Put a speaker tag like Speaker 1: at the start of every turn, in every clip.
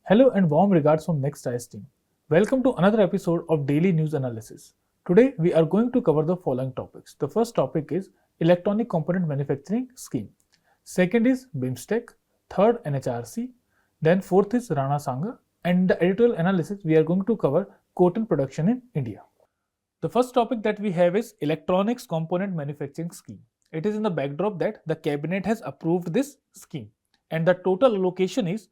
Speaker 1: Hello and warm regards from Next IAS team. Welcome to another episode of Daily News Analysis. Today we are going to cover the following topics. The first topic is Electronic Component Manufacturing Scheme. Second is BIMSTEC. Third, NHRC. Then fourth is Rana Sanga. And the editorial analysis we are going to cover cotton production in India. The first topic that we have is Electronics Component Manufacturing Scheme. It is in the backdrop that the cabinet has approved this scheme and the total allocation is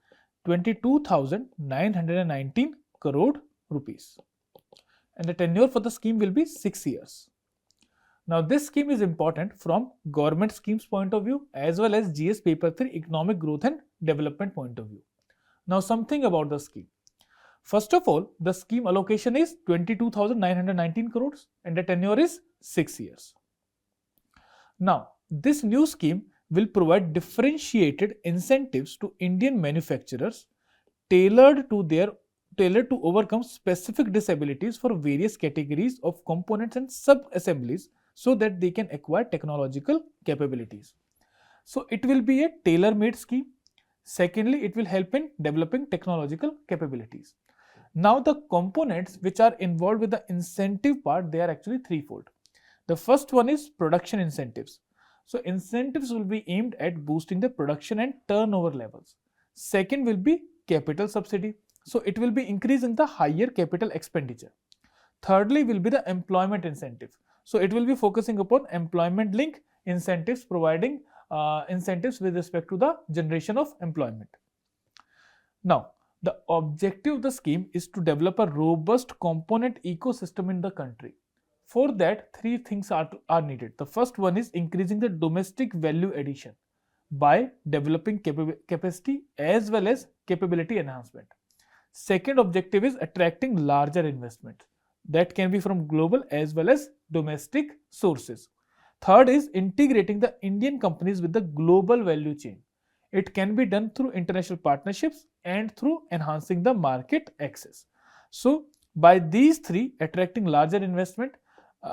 Speaker 1: 22,919 crore rupees. And the tenure for the scheme will be 6 years. Now this scheme is important from government schemes point of view as well as GS paper 3 economic growth and development point of view. Now something about the scheme. First of all, the scheme allocation is 22,919 crores and the tenure is 6 years. Now this new scheme will provide differentiated incentives to Indian manufacturers tailored to overcome specific disabilities for various categories of components and sub-assemblies so that they can acquire technological capabilities. So it will be a tailor-made scheme. Secondly, it will help in developing technological capabilities. Now the components which are involved with the incentive part, they are actually threefold. The first one is production incentives. So incentives will be aimed at boosting the production and turnover levels. Second will be capital subsidy. So it will be increasing the higher capital expenditure. Thirdly will be the employment incentive. So it will be focusing upon employment link incentives, providing incentives with respect to the generation of employment. Now the objective of the scheme is to develop a robust component ecosystem in the country. For that, three things are needed. The first one is increasing the domestic value addition by developing capacity as well as capability enhancement. Second objective is attracting larger investment that can be from global as well as domestic sources. Third is integrating the Indian companies with the global value chain. It can be done through international partnerships and through enhancing the market access. So by these three, attracting larger investment,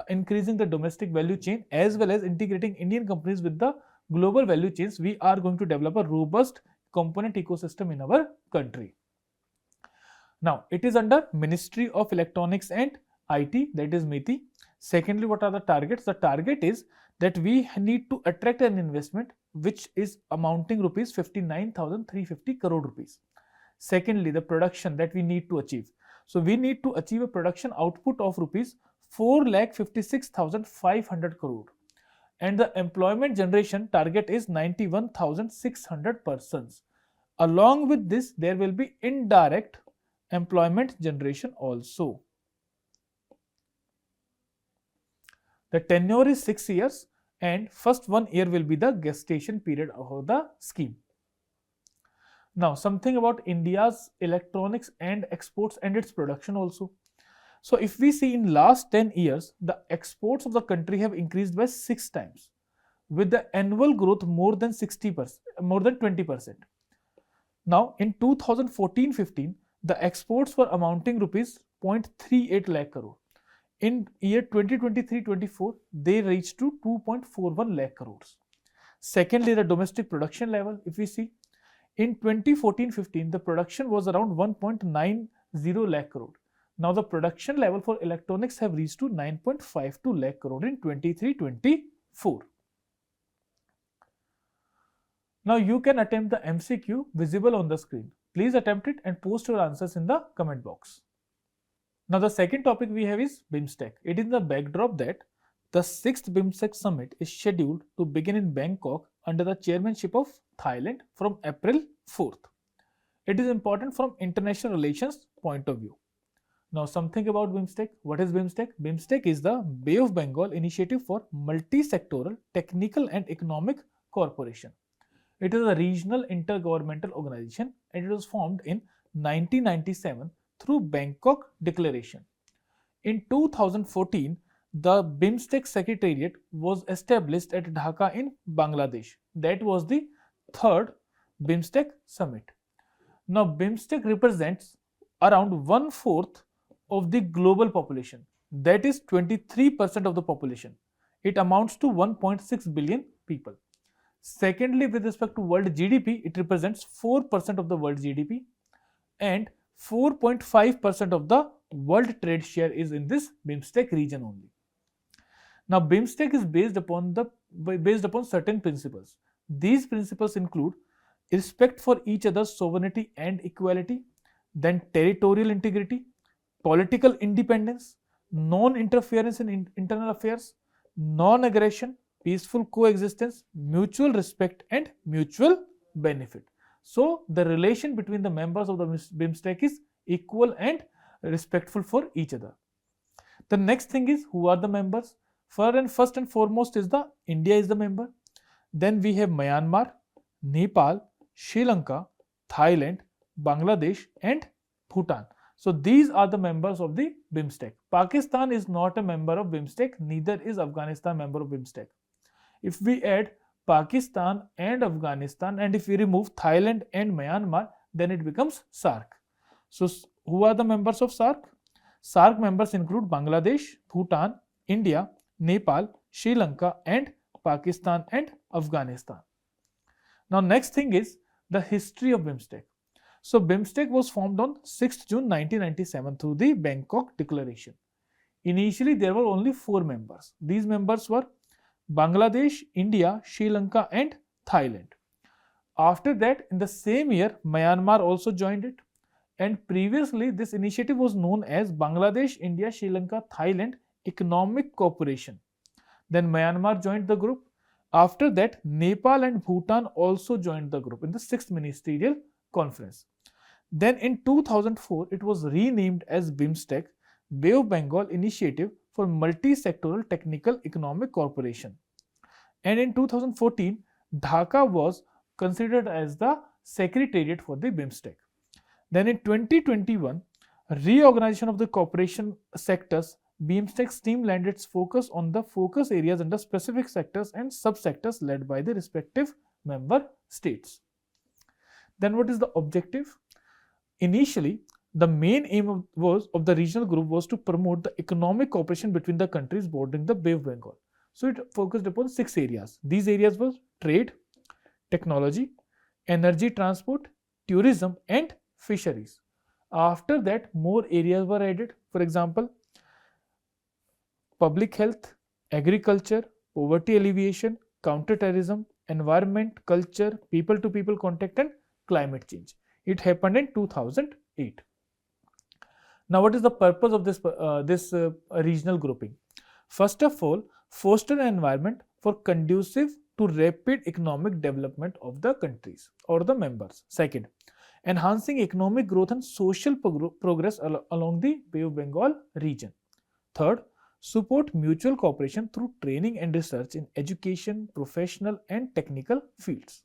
Speaker 1: increasing the domestic value chain as well as integrating Indian companies with the global value chains, we are going to develop a robust component ecosystem in our country. Now it is under Ministry of Electronics and IT, that is MeitY. Secondly, what are the targets? The target is that we need to attract an investment which is amounting rupees 59,350 crore rupees. Secondly, the production that we need to achieve. So we need to achieve a production output of rupees 4,56,500 crore and the employment generation target is 91,600 persons. Along with this, there will be indirect employment generation also. The tenure is 6 years and first 1 year will be the gestation period of the scheme. Now something about India's electronics and exports and its production also. So if we see in last 10 years, the exports of the country have increased by 6 times with the annual growth more than 20%. Now in 2014-15, the exports were amounting rupees 0.38 lakh crore. In year 2023-24, they reached to 2.41 lakh crores. Secondly, the domestic production level, if we see, in 2014-15, the production was around 1.90 lakh crore. Now the production level for electronics have reached to 9.52 lakh crore in 23-24. Now you can attempt the MCQ visible on the screen. Please attempt it and post your answers in the comment box. Now the second topic we have is BIMSTEC. It is in the backdrop that the 6th BIMSTEC summit is scheduled to begin in Bangkok under the chairmanship of Thailand from April 4th. It is important from international relations point of view. Now something about BIMSTEC. What is BIMSTEC? BIMSTEC is the Bay of Bengal Initiative for Multi-Sectoral Technical and Economic Cooperation. It is a regional intergovernmental organization and it was formed in 1997 through Bangkok Declaration. In 2014, the BIMSTEC Secretariat was established at Dhaka in Bangladesh. That was the third BIMSTEC summit. Now BIMSTEC represents around 1/4 of the global population, that is 23% of the population. It amounts to 1.6 billion people. Secondly, with respect to world GDP, it represents 4% of the world GDP. and 4.5% of the world trade share is in this BIMSTEC region only. Now, BIMSTEC is based upon certain principles. These principles include respect for each other's sovereignty and equality, then territorial integrity, political independence, non-interference in internal affairs, non-aggression, peaceful coexistence, mutual respect, and mutual benefit. So, the relation between the members of the BIMSTEC is equal and respectful for each other. The next thing is, who are the members? First and foremost is the India is the member. Then we have Myanmar, Nepal, Sri Lanka, Thailand, Bangladesh, and Bhutan. So these are the members of the BIMSTEC. Pakistan is not a member of BIMSTEC, neither is Afghanistan member of BIMSTEC. If we add Pakistan and Afghanistan, and if we remove Thailand and Myanmar, then it becomes SAARC. So who are the members of SAARC? SAARC members include Bangladesh, Bhutan, India, Nepal, Sri Lanka, and Pakistan and Afghanistan. Now next thing is the history of BIMSTEC. So BIMSTEC was formed on 6th June 1997 through the Bangkok Declaration. Initially there were only 4 members. These members were Bangladesh, India, Sri Lanka, and Thailand. After that, in the same year, Myanmar also joined it. And previously this initiative was known as Bangladesh, India, Sri Lanka, Thailand Economic Cooperation. Then Myanmar joined the group. After that, Nepal and Bhutan also joined the group in the 6th Ministerial Conference. Then in 2004, it was renamed as BIMSTEC, Bay of Bengal Initiative for Multi-Sectoral Technical Economic Cooperation. And in 2014, Dhaka was considered as the secretariat for the BIMSTEC. Then in 2021, reorganization of the cooperation sectors, BIMSTEC streamlined its focus on the focus areas under specific sectors and subsectors led by the respective member states. Then what is the objective? Initially, the main aim of the regional group was to promote the economic cooperation between the countries bordering the Bay of Bengal. So it focused upon 6 areas. These areas were trade, technology, energy transport, tourism, and fisheries. After that, more areas were added. For example, public health, agriculture, poverty alleviation, counter-terrorism, environment, culture, people-to-people contact, and climate change. It happened in 2008. Now, what is the purpose of this regional grouping? First of all, foster an environment for conducive to rapid economic development of the countries or the members. Second, enhancing economic growth and social progress along the Bay of Bengal region. Third, support mutual cooperation through training and research in education, professional, and technical fields.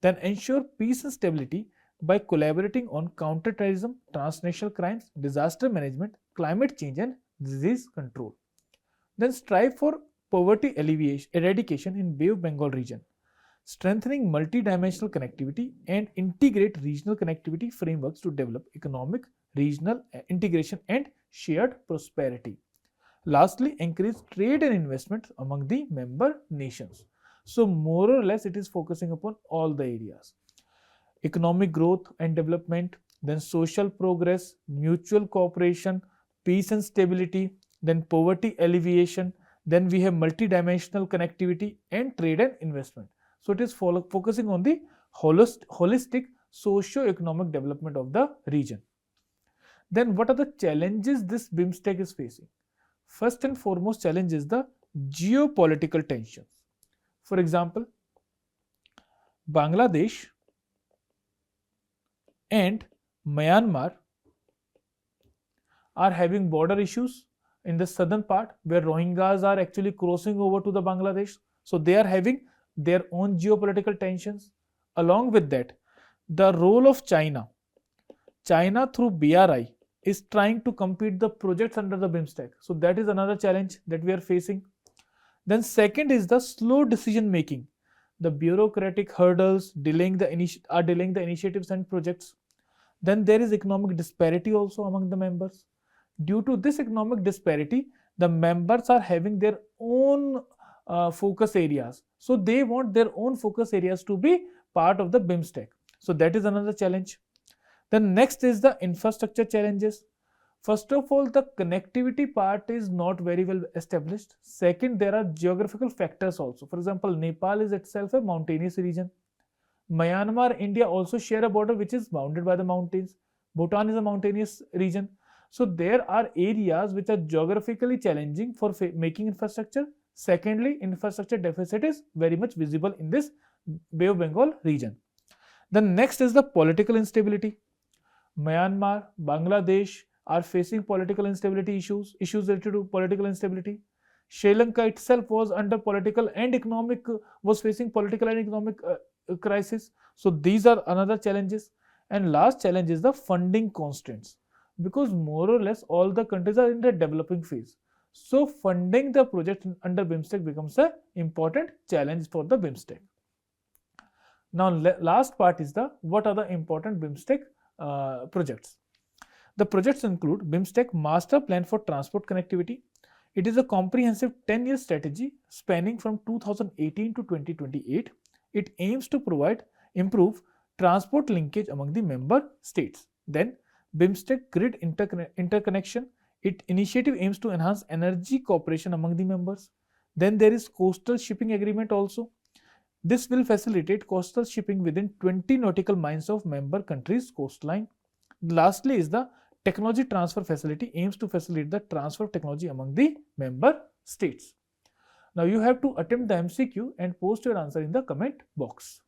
Speaker 1: Then ensure peace and stability by collaborating on counter-terrorism, transnational crimes, disaster management, climate change, and disease control. Then strive for poverty eradication in Bay of Bengal region, strengthening multi-dimensional connectivity and integrate regional connectivity frameworks to develop economic, regional integration and shared prosperity. Lastly, encourage trade and investment among the member nations. So more or less it is focusing upon all the areas. Economic growth and development, then social progress, mutual cooperation, peace and stability, then poverty alleviation, then we have multi-dimensional connectivity and trade and investment. So it is focusing on the holistic socio-economic development of the region. Then what are the challenges this BIMSTEC is facing? First and foremost challenge is the geopolitical tensions. For example, Bangladesh and Myanmar are having border issues in the southern part where Rohingyas are actually crossing over to the Bangladesh. So they are having their own geopolitical tensions. Along with that, the role of China through BRI is trying to compete the projects under the BIMSTEC. So that is another challenge that we are facing. Then second is the slow decision making. The bureaucratic hurdles are delaying the initiatives and projects. Then there is economic disparity also among the members. Due to this economic disparity, the members are having their own focus areas. So they want their own focus areas to be part of the BIMSTEC. So that is another challenge. The next is the infrastructure challenges. First of all, the connectivity part is not very well established. Second, there are geographical factors also. For example, Nepal is itself a mountainous region. Myanmar, India also share a border which is bounded by the mountains. Bhutan is a mountainous region. So there are areas which are geographically challenging for making infrastructure. Secondly, infrastructure deficit is very much visible in this Bay of Bengal region. The next is the political instability. Myanmar, Bangladesh are facing political instability issues related to political instability. Sri Lanka itself was under political and economic, was facing political and economic crisis. So these are another challenges. And last challenge is the funding constraints, because more or less all the countries are in the developing phase. So funding the project under BIMSTEC becomes an important challenge for the BIMSTEC. Now last part is the what are the important BIMSTEC projects. The projects include BIMSTEC Master Plan for Transport Connectivity. It is a comprehensive 10-year strategy spanning from 2018 to 2028. It aims to improve transport linkage among the member states. Then BIMSTEC Grid Interconnection. Its initiative aims to enhance energy cooperation among the members. Then there is Coastal Shipping Agreement also. This will facilitate coastal shipping within 20 nautical miles of member countries' coastline. Lastly is the Technology Transfer Facility, aims to facilitate the transfer of technology among the member states. Now you have to attempt the MCQ and post your answer in the comment box.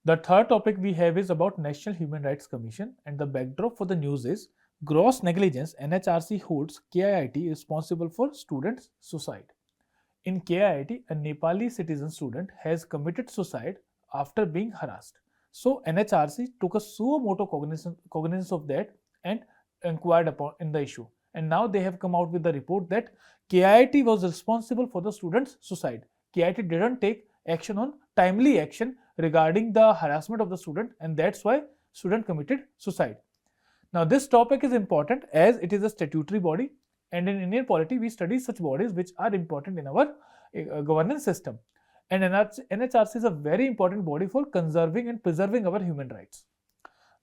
Speaker 1: The third topic we have is about National Human Rights Commission, and the backdrop for the news is gross negligence. NHRC holds KIIT responsible for students' suicide. In KIIT, a Nepali citizen student has committed suicide after being harassed. So NHRC took a suo motu cognizance of that and inquired upon in the issue. And now they have come out with the report that KIIT was responsible for the student's suicide. KIIT didn't take timely action regarding the harassment of the student, and that's why student committed suicide. Now this topic is important as it is a statutory body, and in Indian polity we study such bodies which are important in our governance system. And NHRC is a very important body for conserving and preserving our human rights.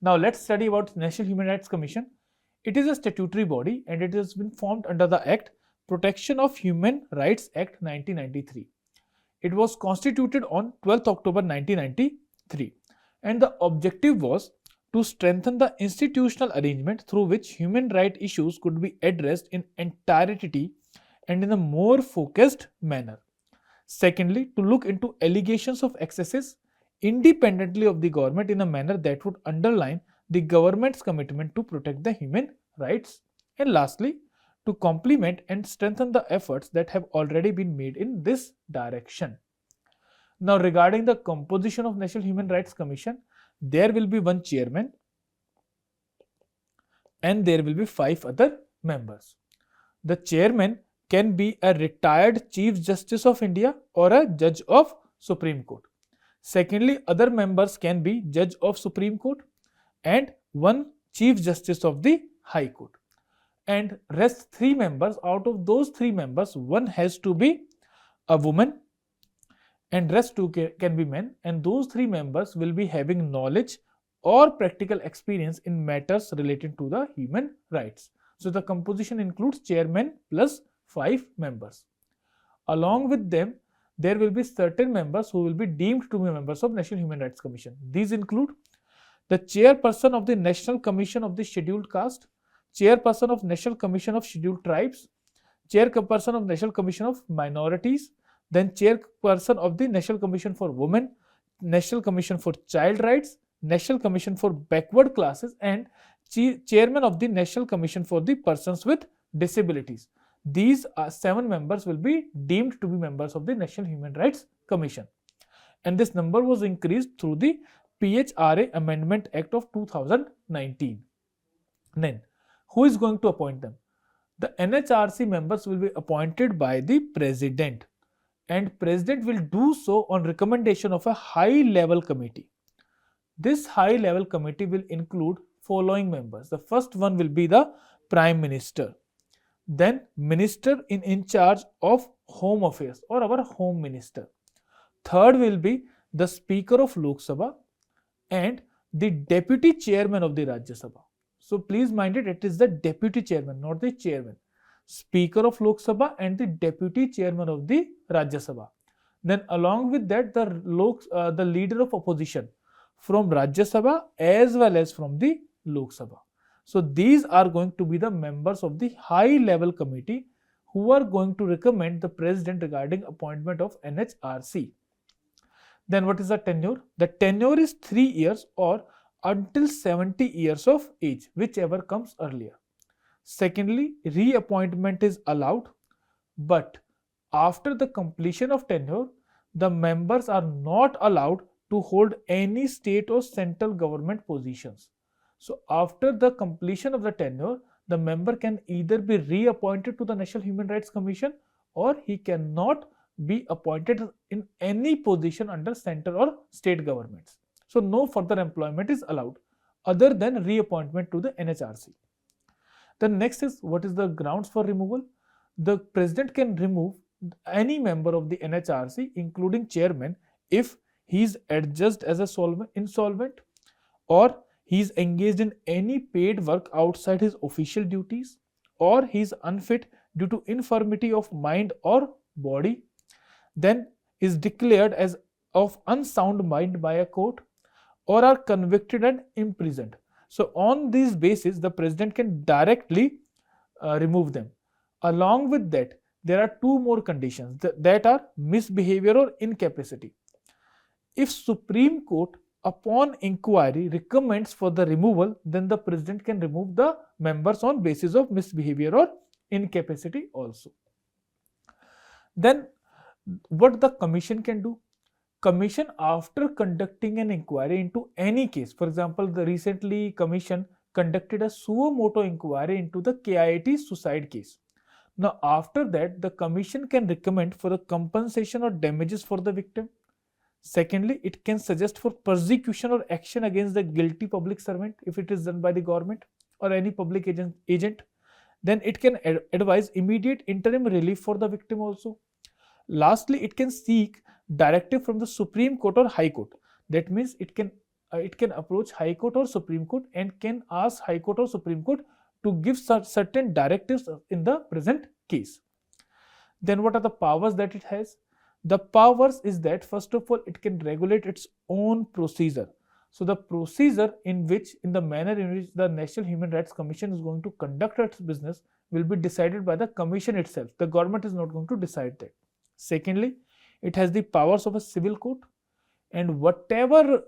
Speaker 1: Now let's study about National Human Rights Commission. It is a statutory body and it has been formed under the Act Protection of Human Rights Act 1993. It was constituted on 12th October 1993, and the objective was to strengthen the institutional arrangement through which human rights issues could be addressed in entirety and in a more focused manner. Secondly, to look into allegations of excesses independently of the government in a manner that would underline the government's commitment to protect the human rights. And lastly, to complement and strengthen the efforts that have already been made in this direction. Now regarding the composition of National Human Rights Commission, there will be one chairman and there will be 5 other members. The chairman can be a retired Chief Justice of India or a Judge of Supreme Court. Secondly, other members can be Judge of Supreme Court and one Chief Justice of the High Court. And rest 3 members, out of those 3 members, one has to be a woman and rest 2 can be men, and those 3 members will be having knowledge or practical experience in matters related to the human rights. So the composition includes chairman plus 5 members. Along with them, there will be certain members who will be deemed to be members of National Human Rights Commission. These include the chairperson of the National Commission of the Scheduled Caste, chairperson of National Commission of Scheduled Tribes, chairperson of National Commission of Minorities, then chairperson of the National Commission for Women, National Commission for Child Rights, National Commission for Backward Classes, and chairman of the National Commission for the Persons with Disabilities. These 7 members will be deemed to be members of the National Human Rights Commission. And this number was increased through the PHRA Amendment Act of 2019. Then, who is going to appoint them? The NHRC members will be appointed by the President, and President will do so on recommendation of a high-level committee. This high-level committee will include following members. The first one will be the Prime Minister, then Minister in charge of Home Affairs or our Home Minister. Third will be the Speaker of Lok Sabha, and the deputy chairman of the Rajya Sabha. So please mind it, it is the deputy chairman, not the chairman. Speaker of Lok Sabha and the deputy chairman of the Rajya Sabha. Then along with that, the leader of opposition from Rajya Sabha as well as from the Lok Sabha. So these are going to be the members of the high level committee who are going to recommend the president regarding appointment of NHRC. Then what is the tenure? The tenure is 3 years or until 70 years of age, whichever comes earlier. Secondly, reappointment is allowed, but after the completion of tenure, the members are not allowed to hold any state or central government positions. So after the completion of the tenure, the member can either be reappointed to the National Human Rights Commission or he cannot be appointed in any position under central or state governments. So no further employment is allowed other than reappointment to the NHRC. The next is, what is the grounds for removal? The president can remove any member of the NHRC including chairman if he is adjudged as a insolvent, or he is engaged in any paid work outside his official duties, or he is unfit due to infirmity of mind or body, then is declared as of unsound mind by a court, or are convicted and imprisoned. So on these basis, the president can directly remove them. Along with that, there are two more conditions that are misbehavior or incapacity. If Supreme Court upon inquiry recommends for the removal, then the president can remove the members on basis of misbehavior or incapacity also. Then what the commission can do? Commission, after conducting an inquiry into any case, for example, the recently commission conducted a suo motu inquiry into the KIIT suicide case. Now after that, the commission can recommend for a compensation or damages for the victim. Secondly, it can suggest for persecution or action against the guilty public servant if it is done by the government or any public agent. Then it can advise immediate interim relief for the victim also. Lastly, it can seek directive from the Supreme Court or High Court. That means it can approach High Court or Supreme Court and can ask High Court or Supreme Court to give certain directives in the present case. Then what are the powers that it has? The powers is that, first of all, it can regulate its own procedure. So the procedure in the manner in which the National Human Rights Commission is going to conduct its business will be decided by the commission itself. The government is not going to decide that. Secondly, it has the powers of a civil court, and whatever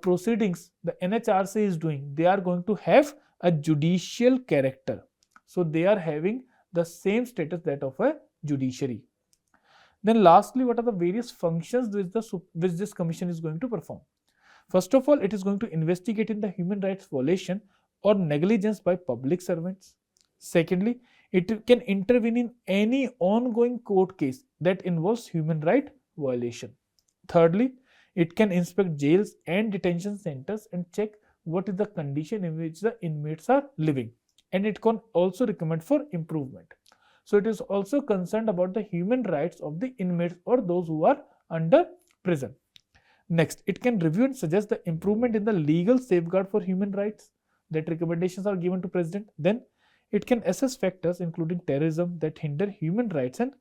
Speaker 1: proceedings the NHRC is doing, they are going to have a judicial character. So they are having the same status that of a judiciary. Then lastly, what are the various functions which this commission is going to perform? First of all, it is going to investigate in the human rights violation or negligence by public servants. Secondly, it can intervene in any ongoing court case that involves human right violation. Thirdly, it can inspect jails and detention centers and check what is the condition in which the inmates are living, and it can also recommend for improvement. So it is also concerned about the human rights of the inmates or those who are under prison. Next, it can review and suggest the improvement in the legal safeguard for human rights. That recommendations are given to president. Then it can assess factors including terrorism that hinder human rights and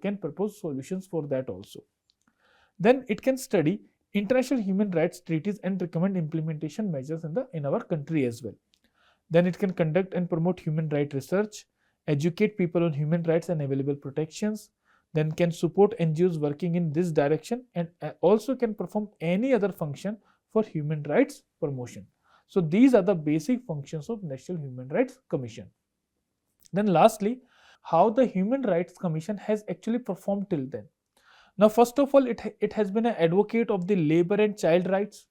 Speaker 1: can propose solutions for that also. Then it can study international human rights treaties and recommend implementation measures in our country as well. Then it can conduct and promote human rights research, educate people on human rights and available protections, then can support NGOs working in this direction, and also can perform any other function for human rights promotion. So these are the basic functions of National Human Rights Commission. Then lastly, how the Human Rights Commission has actually performed till then. Now first of all, it has been an advocate of the labor and child rights.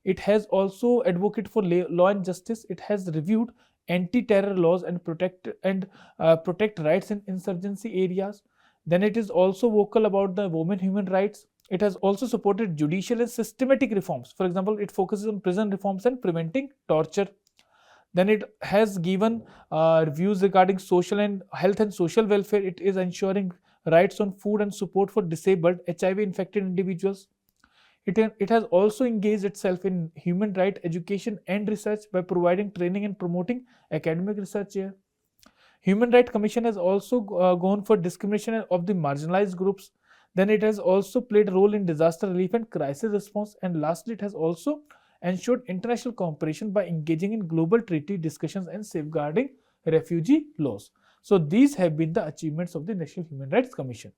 Speaker 1: It has also advocated for law and justice. It has reviewed anti-terror laws and protect rights in insurgency areas. Then it is also vocal about the women human rights. It has also supported judicial and systematic reforms. For example, it focuses on prison reforms and preventing torture. Then it has given views regarding social and health and social welfare. It is ensuring rights on food and support for disabled HIV infected individuals. It has also engaged itself in human right education and research by providing training and promoting academic research here. Human Rights Commission has also gone for discrimination of the marginalized groups. Then it has also played a role in disaster relief and crisis response. And lastly, it has also ensured international cooperation by engaging in global treaty discussions and safeguarding refugee laws. So these have been the achievements of the National Human Rights Commission.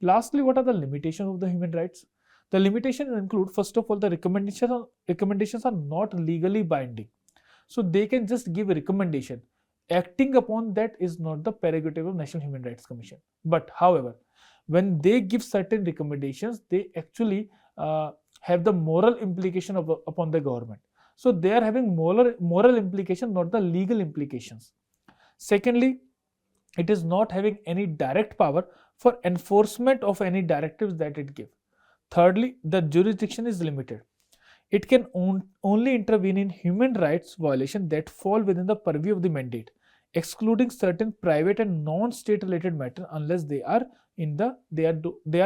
Speaker 1: Lastly, what are the limitations of the human rights? The limitations include, first of all, the recommendations are not legally binding. So they can just give a recommendation. Acting upon that is not the prerogative of National Human Rights Commission. But however, when they give certain recommendations, they actually have the moral implication upon the government. So they are having moral implication, not the legal implications. Secondly, it is not having any direct power for enforcement of any directives that it gives. Thirdly, the jurisdiction is limited. It can only intervene in human rights violations that fall within the purview of the mandate, excluding certain private and non-state related matters unless they are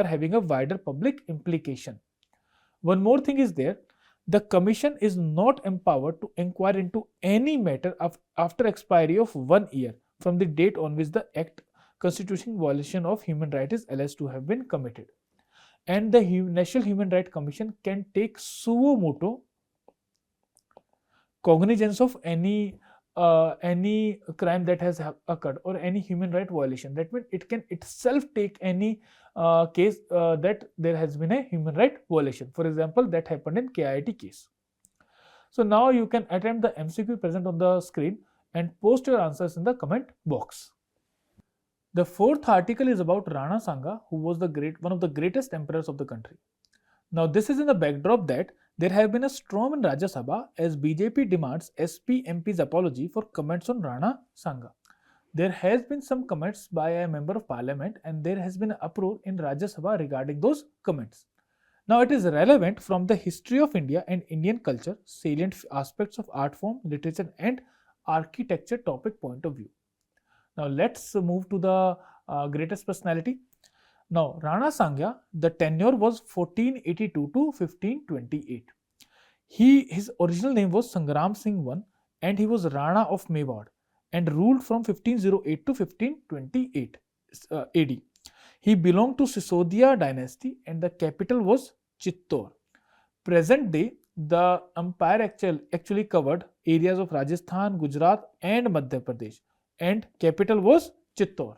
Speaker 1: having a wider public implication. One more thing is there. The Commission is not empowered to inquire into any matter after expiry of 1 year from the date on which the act constituting violation of human rights is alleged to have been committed. And the National Human Rights Commission can take suo motu cognizance of any crime that has occurred or any human right violation. That means it can itself take any case that there has been a human right violation. For example, that happened in KIT case. So now you can attempt the MCQ present on the screen and post your answers in the comment box. The fourth article is about Rana Sanga, who was one of the greatest emperors of the country. Now this is in the backdrop that there have been a storm in Rajya Sabha as BJP demands SP MP's apology for comments on Rana Sanga. There has been some comments by a member of parliament and there has been an uproar in Rajya Sabha regarding those comments. Now it is relevant from the history of India and Indian culture, salient aspects of art form, literature and architecture topic point of view. Now let's move to the greatest personality. Now Rana Sanga, the tenure was 1482 to 1528. His original name was Sangram Singh I and he was Rana of Mewar and ruled from 1508 to 1528 AD. He belonged to Sisodia dynasty and the capital was Chittor. Present day, the empire actually covered areas of Rajasthan, Gujarat and Madhya Pradesh and capital was Chittor.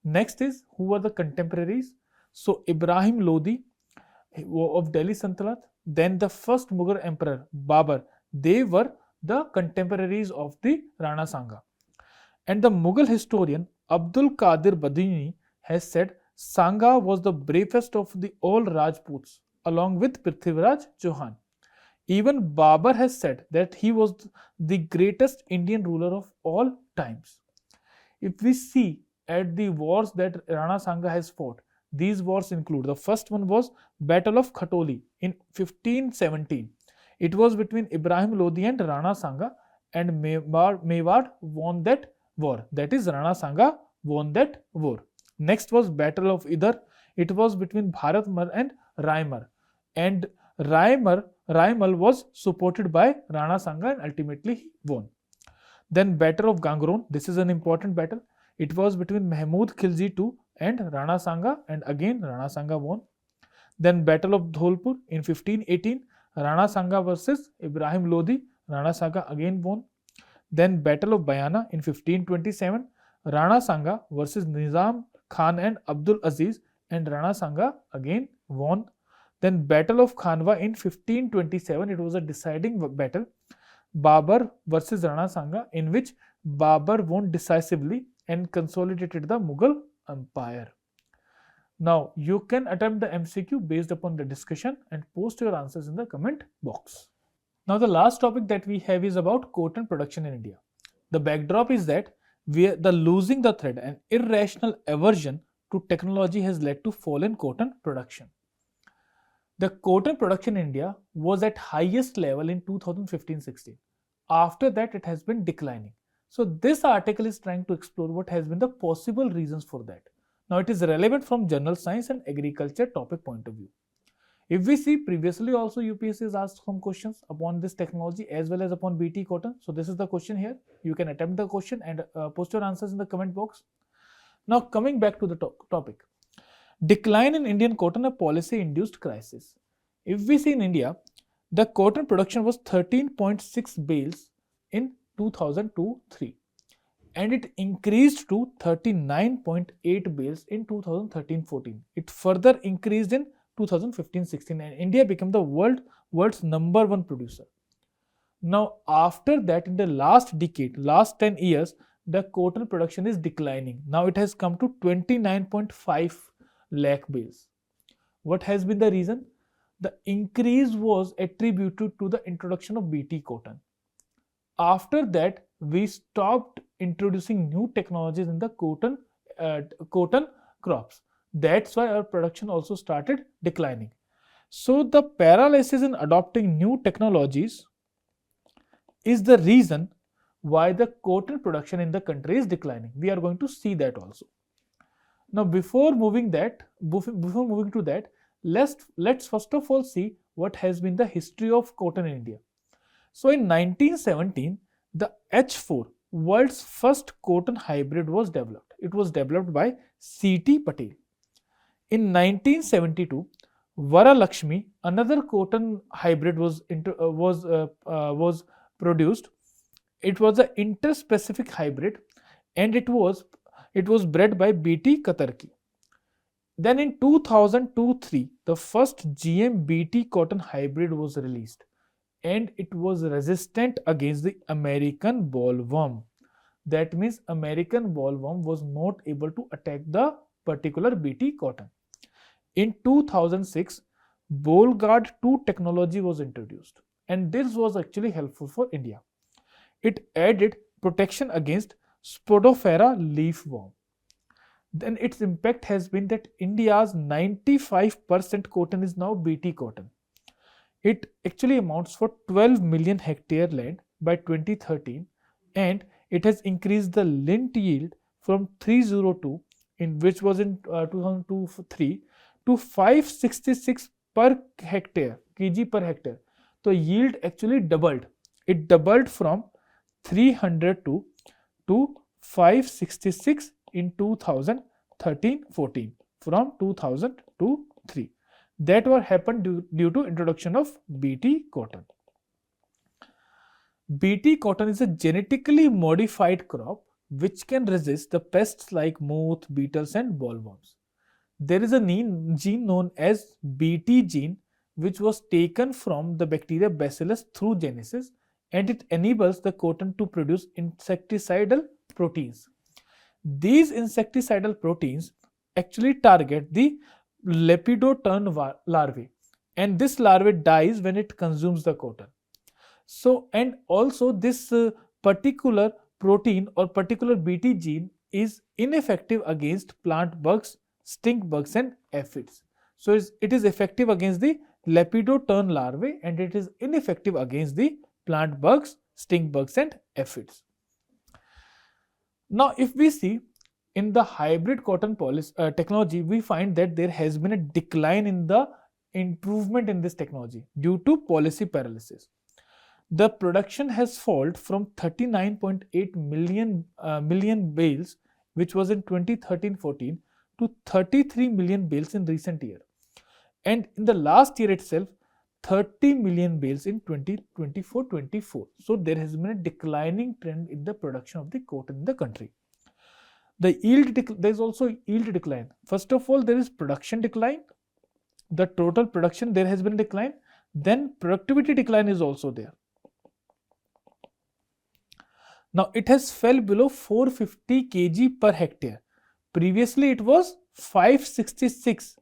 Speaker 1: Next is who were the contemporaries. So Ibrahim Lodi of Delhi Sultanate, then the first Mughal emperor Babur, they were the contemporaries of the Rana Sanga. And the Mughal historian Abdul Qadir Badini has said Sanga was the bravest of the all Rajputs along with Prithviraj Chauhan. Even Babur has said that he was the greatest Indian ruler of all times. If we see at the wars that Rana Sanga has fought, these wars include, the first one was Battle of Khatoli in 1517. It was between Ibrahim Lodi and Rana Sanga and Mewar won that war. That is, Rana Sanga won that war. Next was Battle of Idar. It was between Bharatmar and Raimar. And Raimal was supported by Rana Sanga and ultimately he won. Then Battle of Gangron. This is an important battle. It was between Mahmud Khilji II and Rana Sanga and again Rana Sanga won. Then Battle of Dholpur in 1518. Rana Sanga versus Ibrahim Lodi. Rana Sanga again won. Then Battle of Bayana in 1527. Rana Sanga versus Nizam Khan and Abdul Aziz and Rana Sanga again won. Then Battle of Khanwa in 1527. It was a deciding battle. Babur versus Rana Sanga, in which Babur won decisively and consolidated the Mughal Empire. Now you can attempt the MCQ based upon the discussion and post your answers in the comment box. Now the last topic that we have is about cotton production in India. The backdrop is that the losing the thread and irrational aversion to technology has led to fall in cotton production. The cotton production in India was at highest level in 2015-16. After that, it has been declining. So this article is trying to explore what has been the possible reasons for that. Now it is relevant from general science and agriculture topic point of view. If we see previously also UPSC has asked some questions upon this technology as well as upon BT cotton. So this is the question here. You can attempt the question and post your answers in the comment box. Now coming back to the topic. Decline in Indian cotton, a policy-induced crisis. If we see in India, the cotton production was 13.6 bales in 2002-03 and it increased to 39.8 bales in 2013-14. It further increased in 2015-16 and India became the world's #1 producer. Now after that, in the last decade, last 10 years, the cotton production is declining. Now it has come to 29.5 lakh bales. What has been the reason? The increase was attributed to the introduction of BT cotton. After that, we stopped introducing new technologies in the cotton crops. That's why our production also started declining. So the paralysis in adopting new technologies is the reason why the cotton production in the country is declining. We are going to see that also. Now before moving to that, let's first of all see what has been the history of cotton in India. So in 1917, the H4, world's first cotton hybrid, was developed. It was developed by C.T. Patel. In 1972, Varalakshmi, another cotton hybrid, was produced. It was an interspecific hybrid, and it was bred by B.T. Katarki. Then in 2002-03, the first GM BT cotton hybrid was released, and it was resistant against the American bollworm. That means American bollworm was not able to attack the particular BT cotton. In 2006, Bollgard 2 technology was introduced, and this was actually helpful for India. It added protection against Spodophora leafworm. Then its impact has been that India's 95% cotton is now BT cotton. It actually amounts for 12 million hectare land by 2013, and it has increased the lint yield from 302, which was in 2002-03, to 566 per hectare, kg per hectare. So yield actually doubled. It doubled from 302 to 566 in 2013-14, from 2000 to 3. That what happened due to introduction of BT cotton. BT cotton is a genetically modified crop which can resist the pests like moth, beetles and bollworms. There is a gene known as BT gene which was taken from the bacteria Bacillus through genesis, and it enables the cotton to produce insecticidal proteins. These insecticidal proteins actually target the lepidotern larvae, and this larvae dies when it consumes the cotton. So, and also this particular protein or particular BT gene is ineffective against plant bugs, stink bugs and aphids. So it is effective against the lepidotern larvae, and it is ineffective against the plant bugs, stink bugs and aphids. Now if we see in the hybrid cotton technology, we find that there has been a decline in the improvement in this technology due to policy paralysis. The production has fallen from 39.8 million bales, which was in 2013-14, to 33 million bales in recent year, and in the last year itself 30 million bales in 2024-24. So there has been a declining trend in the production of the cotton in the country. The yield there is also yield decline. First of all, there is production decline. The total production, there has been decline. Then productivity decline is also there. Now it has fell below 450 kg per hectare. Previously it was 566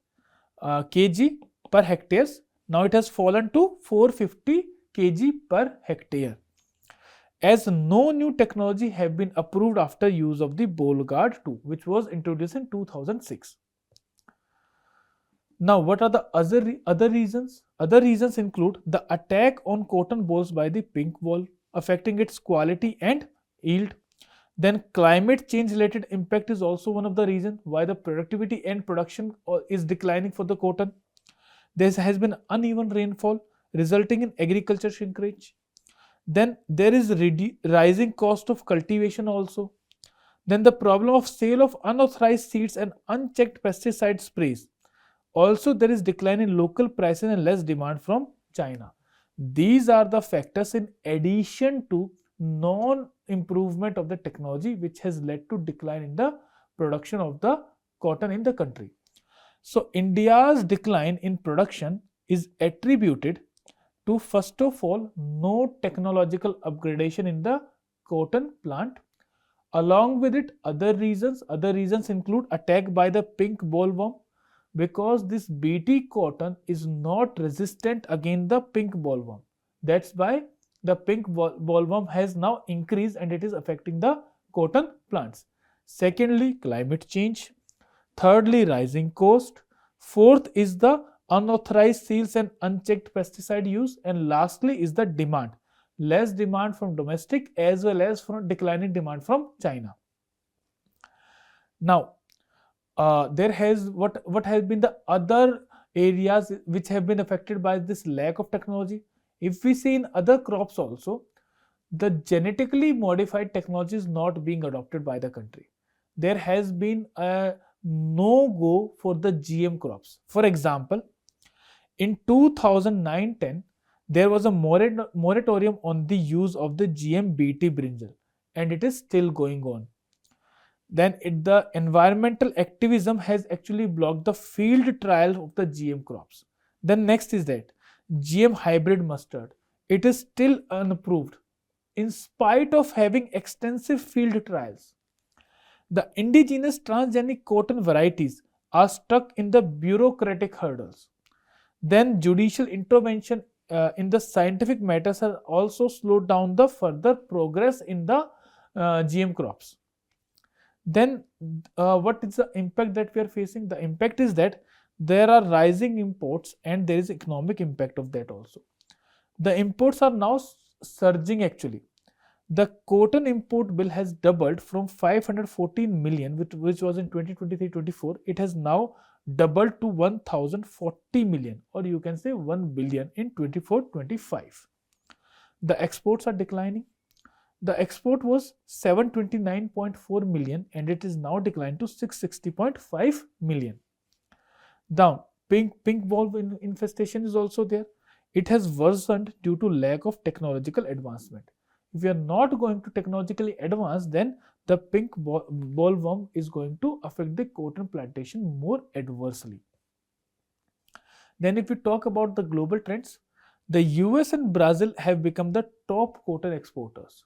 Speaker 1: kg per hectares. Now it has fallen to 450 kg per hectare, as no new technology have been approved after use of the Bollgard 2, which was introduced in 2006. Now what are the other reasons? Other reasons include the attack on cotton bolls by the pink boll, affecting its quality and yield. Then climate change related impact is also one of the reasons why the productivity and production is declining for the cotton. There has been uneven rainfall resulting in agriculture shrinkage. Then there is rising cost of cultivation also. Then the problem of sale of unauthorized seeds and unchecked pesticide sprays. Also, there is decline in local prices and less demand from China. These are the factors in addition to non-improvement of the technology which has led to decline in the production of the cotton in the country. So, India's decline in production is attributed to, first of all, no technological upgradation in the cotton plant. Along with it, other reasons include attack by the pink bollworm, because this BT cotton is not resistant against the pink bollworm. That's why the pink bollworm has now increased and it is affecting the cotton plants. Secondly, climate change. Thirdly, rising cost. Fourth is the unauthorized seals and unchecked pesticide use. And lastly is the demand. Less demand from domestic as well as from declining demand from China. Now, there has what has been the other areas which have been affected by this lack of technology. If we see in other crops also, the genetically modified technology is not being adopted by the country. There has been a no go for the GM crops. For example, in 2009-10, there was a moratorium on the use of the GM BT brinjal, and it is still going on. Then the environmental activism has actually blocked the field trials of the GM crops. Then next is that GM hybrid mustard. It is still unapproved in spite of having extensive field trials. The indigenous transgenic cotton varieties are stuck in the bureaucratic hurdles. Then judicial intervention in the scientific matters has also slowed down the further progress in the GM crops. Then what is the impact that we are facing? The impact is that there are rising imports and there is economic impact of that also. The imports are now surging actually. The cotton import bill has doubled from 514 million, which was in 2023-24. It has now doubled to 1040 million, or you can say 1 billion in 24-25. The exports are declining. The export was 729.4 million and it is now declined to 660.5 million. Now, pink bollworm infestation is also there. It has worsened due to lack of technological advancement. If we are not going to technologically advance, then the pink bollworm is going to affect the cotton plantation more adversely. Then if we talk about the global trends, the US and Brazil have become the top cotton exporters.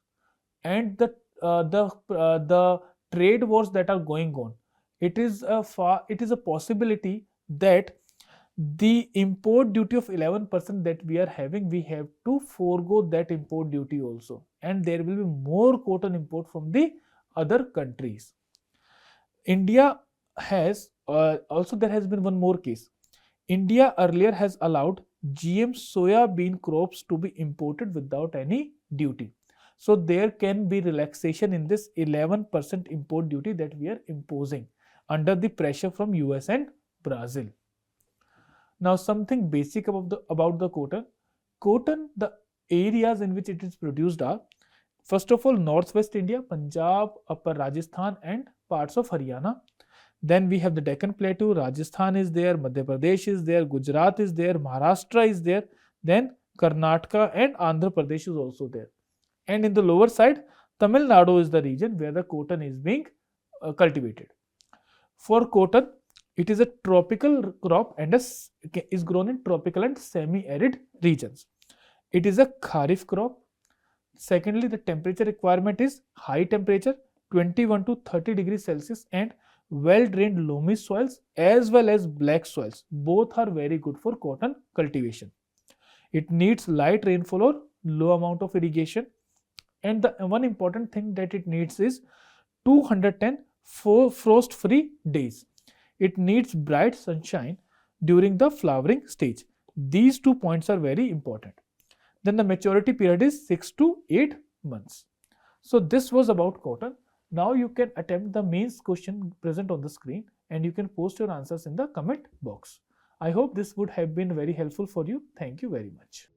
Speaker 1: And the trade wars that are going on, it is a possibility that the import duty of 11% that we are having, we have to forego that import duty also, and there will be more cotton import from the other countries. India has also, there has been one more case. India earlier has allowed GM soya bean crops to be imported without any duty. So there can be relaxation in this 11% import duty that we are imposing under the pressure from US and Brazil. Now something basic about the cotton. Cotton, the areas in which it is produced are, first of all, northwest India, Punjab, upper Rajasthan and parts of Haryana. Then we have the Deccan Plateau, Rajasthan is there, Madhya Pradesh is there, Gujarat is there, Maharashtra is there, then Karnataka and Andhra Pradesh is also there. And in the lower side, Tamil Nadu is the region where the cotton is being cultivated. For cotton, it is a tropical crop and is grown in tropical and semi-arid regions. It is a kharif crop. Secondly, the temperature requirement is high temperature, 21 to 30 degrees Celsius, and well-drained loamy soils as well as black soils. Both are very good for cotton cultivation. It needs light rainfall or low amount of irrigation. And the one important thing that it needs is 210 frost-free days. It needs bright sunshine during the flowering stage. These 2 points are very important. Then the maturity period is 6 to 8 months. So this was about cotton. Now you can attempt the mains question present on the screen and you can post your answers in the comment box. I hope this would have been very helpful for you. Thank you very much.